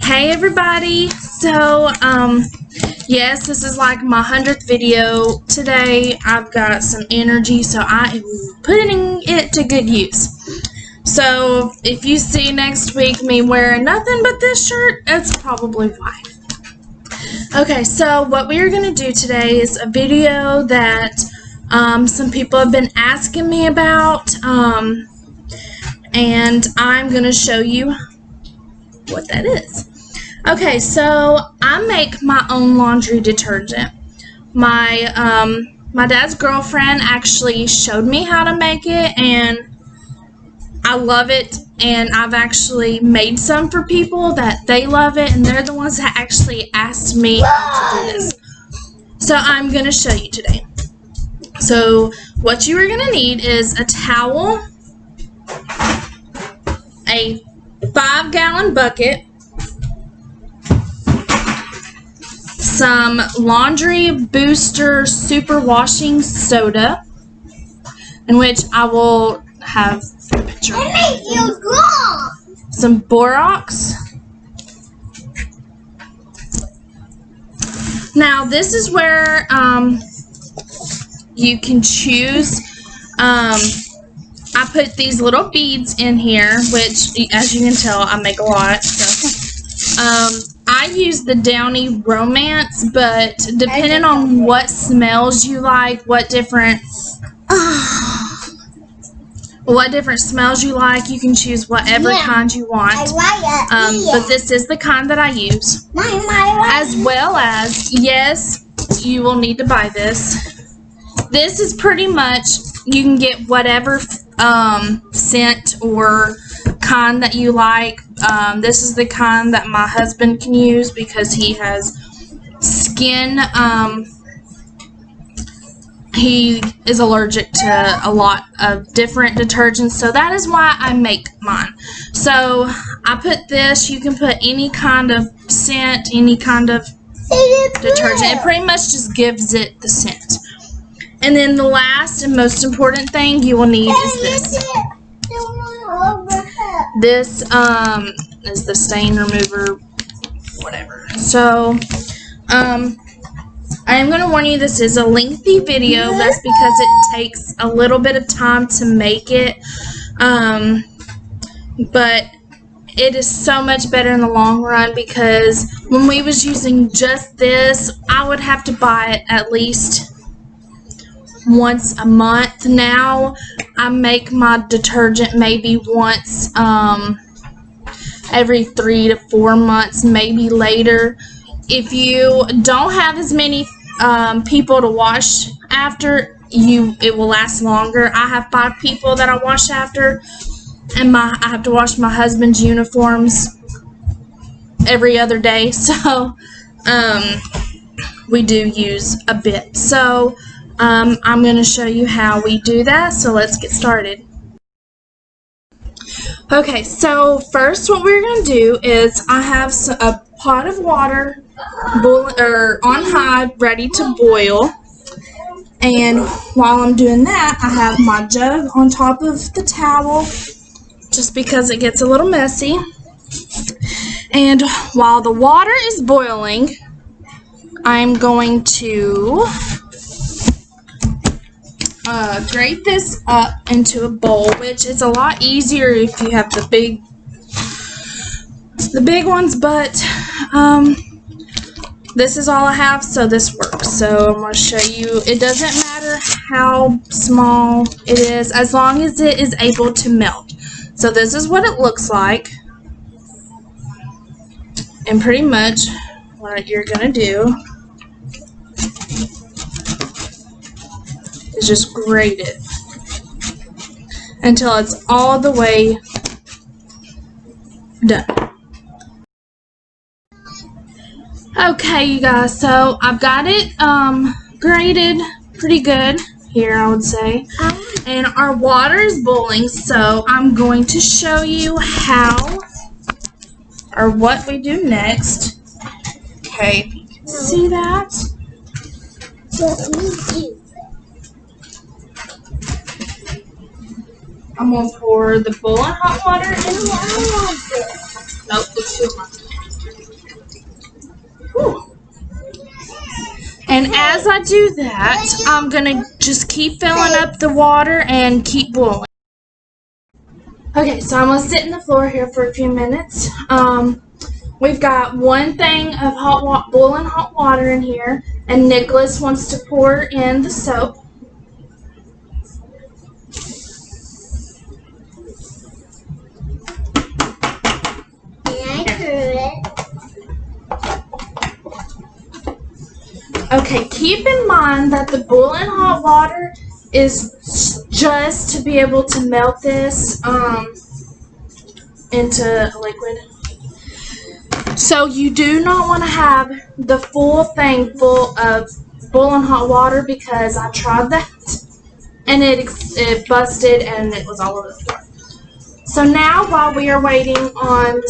Hey everybody, so yes, this is like my 100th video today. I've got some energy, so I am putting it to good use. So if you see next week me wearing nothing but this shirt, that's probably why. Okay, so what we are going to do today is a video that some people have been asking me about, and I'm going to show you what that is. Okay, so I make my own laundry detergent. My dad's girlfriend actually showed me how to make it, and I love it, and I've actually made some for people that they love it, and they're the ones that actually asked me how to do this. So I'm going to show you today. So what you are going to need is a towel, a 5-gallon bucket, some laundry booster super washing soda, in which I will have a picture. Some borax. Now this is where you can choose. I put these little beads in here, which, as you can tell, I make a lot. So, I use the Downy Romance, but depending on what smells you like, what different smells you like, you can choose whatever kind you want. But this is the kind that I use. As well as, yes, you will need to buy this. This is pretty much, you can get whatever scent or kind that you like. This is the kind that my husband can use because he has skin. He is allergic to a lot of different detergents, so that is why I make mine. So I put this. You can put any kind of scent, any kind of detergent. It pretty much just gives it the scent. And then the last and most important thing you will need is this. This is the stain remover, whatever. So I am going to warn you, this is a lengthy video. That's because it takes a little bit of time to make it, but it is so much better in the long run, because when we was using just this, I would have to buy it at least once a month. Now I make my detergent maybe once every 3 to 4 months, maybe later. If you don't have as many people to wash after, it will last longer. I have 5 people that I wash after, and I have to wash my husband's uniforms every other day, so we do use a bit. So I'm going to show you how we do that, so let's get started. Okay, so first what we're going to do is I have a pot of water on high, ready to boil, and while I'm doing that, I have my jug on top of the towel, just because it gets a little messy. And while the water is boiling, I'm going to grate this up into a bowl, which is a lot easier if you have the big ones, but this is all I have, so this works. So I'm going to show you. It doesn't matter how small it is, as long as it is able to melt. So this is what it looks like, and pretty much what you're going to do is just grate it until it's all the way done. Okay, you guys, so I've got it grated pretty good here, I would say, and our water is boiling, so I'm going to show you how or what we do next. Okay, you can see that. I'm going to pour the boiling hot water in. Nope, the Whew. And as I do that, I'm going to just keep filling up the water and keep boiling. Okay, so I'm going to sit in the floor here for a few minutes. We've got one thing of boiling hot water in here, and Nicholas wants to pour in the soap. Okay, keep in mind that the boiling hot water is just to be able to melt this into a liquid. So you do not want to have the full thing full of boiling hot water, because I tried that and it busted and it was all over the floor. So now, while we are waiting on the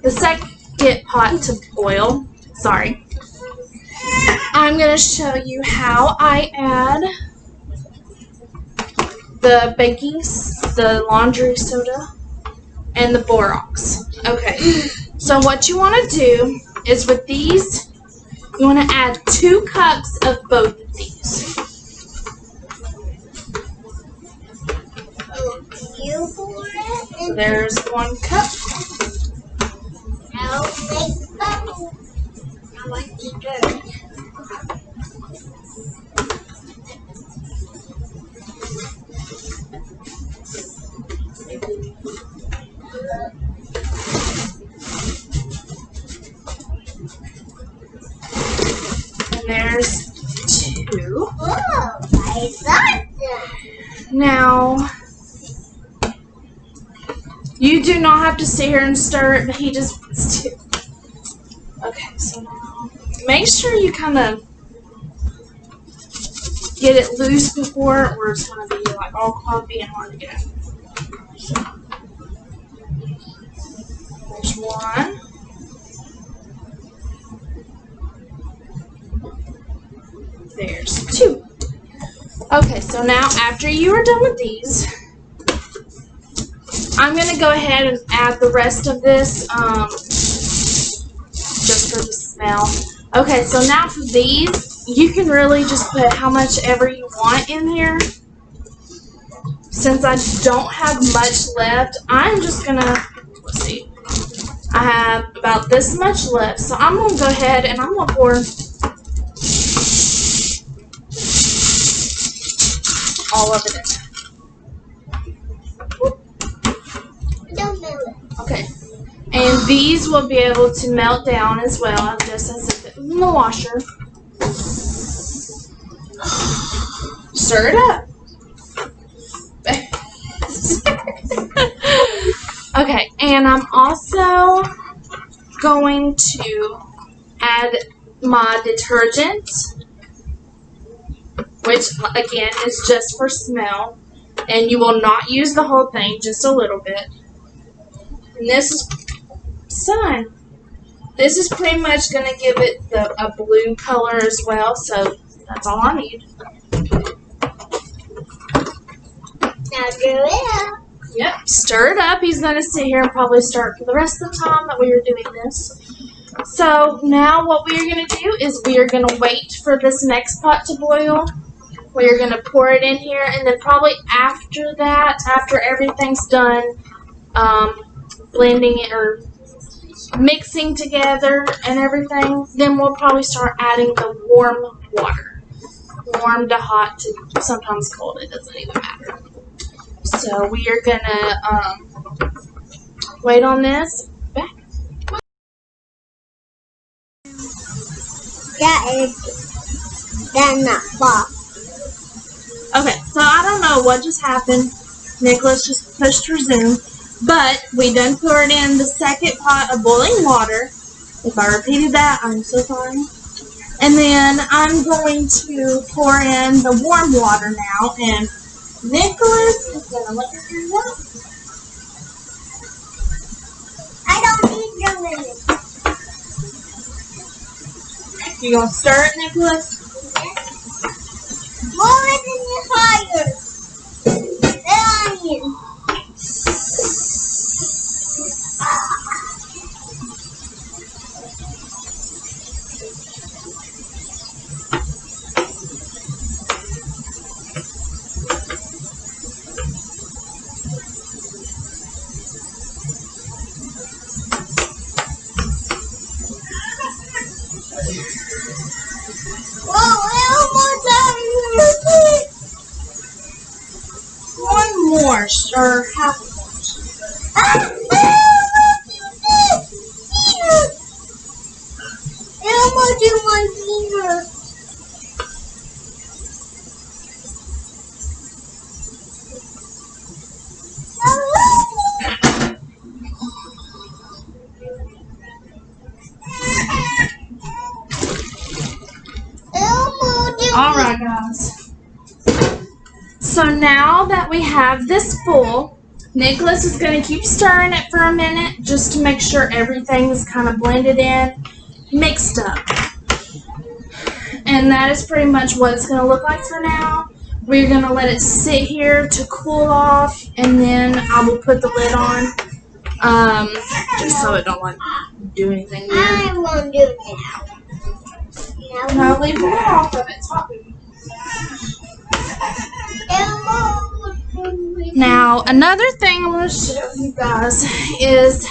second pot to boil, I'm going to show you how I add the laundry soda and the borax. Okay, so what you want to do is with these, you want to add 2 cups of both of these. You pour it? There's 1 cup. I'll make bubbles. I want detergent. And there's 2. Oh, I got that. Now, you do not have to sit here and stir it, but he just wants to. Okay, so now make sure you kind of get it loose before, or it's going to be like all clumpy and hard to get out. So, there's 1. There's 2. Okay, so now after you are done with these, I'm going to go ahead and add the rest of this just for the smell. Okay, so now for these, you can really just put how much ever you want in here. Since I don't have much left, I'm just going to, let's see, I have about this much left. So I'm going to go ahead and I'm going to pour all of it in. Don't melt it. Okay, and these will be able to melt down as well, just as if it was in the washer. Stir it up. Okay, and I'm also going to add my detergent, which again is just for smell, and you will not use the whole thing, just a little bit. And this is This is pretty much going to give it a blue color as well, so that's all I need. Now do it up. Yep, stir it up. He's going to sit here and probably stir it for the rest of the time that we are doing this. So now what we are going to do is we are going to wait for this next pot to boil. We are going to pour it in here, and then probably after that, after everything's done, blending it or mixing together and everything, then we'll probably start adding the warm water. Warm to hot to sometimes cold, it doesn't even matter. So we are going to wait on this. Back. That is not fall. Okay, so I don't know what just happened. Nicholas just pushed resume. But we done poured in the second pot of boiling water. If I repeated that, I'm so sorry. And then I'm going to pour in the warm water now. And Nicholas is going to look at your work. I don't need your lemon. You going to stir it, Nicholas? More than your fire. The onion. I or stir half of Elmo do my finger. Elmo do. Alright, guys. So now that we have this full, Nicholas is going to keep stirring it for a minute just to make sure everything's kind of blended in, mixed up. And that is pretty much what it's going to look like for now. We're going to let it sit here to cool off, and then I will put the lid on, just so it don't like do anything weird. I won't do it now. No, leave the lid off of it. It's hot. Elmo. Now, another thing I want to show you guys is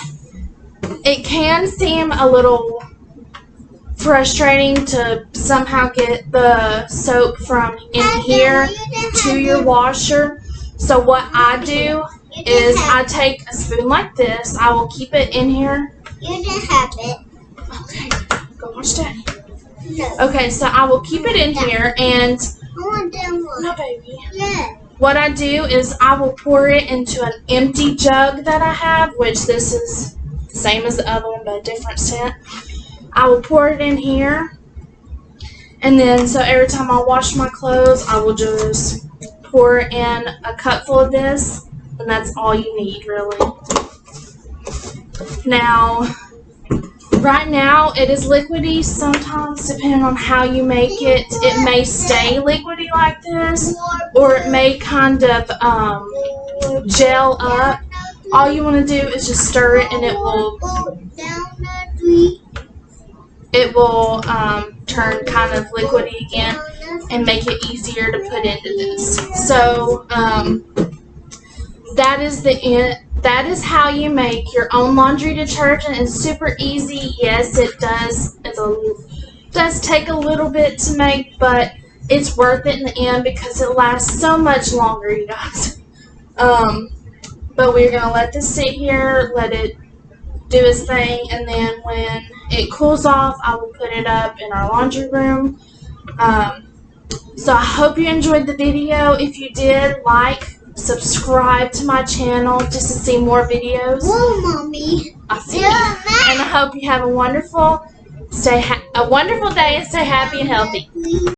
it can seem a little frustrating to somehow get the soap from in here to your washer. So what I do is I take a spoon like this. I will keep it in here. You didn't have it. Okay, go watch Daddy. No. Okay, so I will keep it in here, and I want that one. no, baby. Yeah. What I do is I will pour it into an empty jug that I have, which this is the same as the other one but a different scent. I will pour it in here, and then so every time I wash my clothes, I will just pour in a cupful of this, and that's all you need, really. Now, right now it is liquidy. Sometimes, depending on how you make it, it may stay liquidy like this, or it may kind of gel up. All you want to do is just stir it, and it will turn kind of liquidy again and make it easier to put into this. So that is how you make your own laundry detergent. It's super easy. Yes, it does. It does take a little bit to make, but it's worth it in the end because it lasts so much longer, you guys. But we're gonna let this sit here, let it do its thing, and then when it cools off, I will put it up in our laundry room. So I hope you enjoyed the video. If you did, like, subscribe to my channel just to see more videos. Whoa, Mommy. I see you. And I hope you have a wonderful day and stay happy and healthy.